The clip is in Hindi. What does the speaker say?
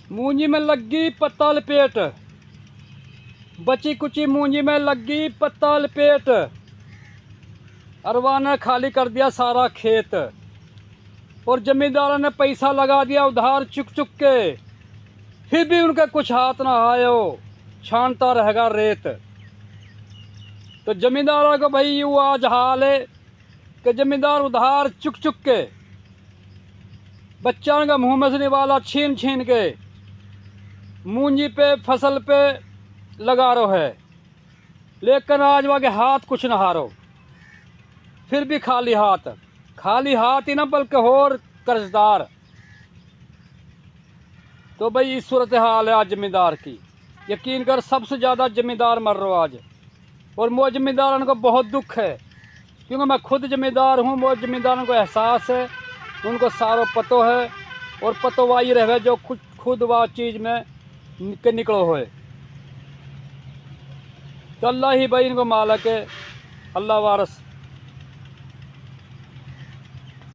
मूंजी में लगी पत्ता लपेट, बची कुची मूंजी में लगी पत्ता लपेट। अरवा ने खाली कर दिया सारा खेत और जमींदारों ने पैसा लगा दिया उधार चुक चुक के, फिर भी उनका कुछ हाथ ना आयो, छानता रहेगा रेत। तो जमींदारों को भाई यूँ आज हाल है कि जमींदार उधार चुक चुक के बच्चों का मुँह में से निवाला छीन छीन के मूंजी पे फसल पे लगा रो है, लेकिन आज वहाँ के हाथ कुछ ना हारो, फिर भी खाली हाथ ही ना बल्कि और कर्जदार। तो भाई इस सूरत हाल है आज जमींदार की। यकीन कर सबसे ज़्यादा जमींदार मर रहा आज, और वो जमींदारों को बहुत दुख है, क्योंकि मैं खुद जमींदार हूँ। वो जमींदारों को एहसास है, उनको सारो पतो है, और पतो वाही रहे जो खुद वह चीज़ में निकलो होए। तो अल्लाह ही भाई इनको मालक है, अल्लाह वारस।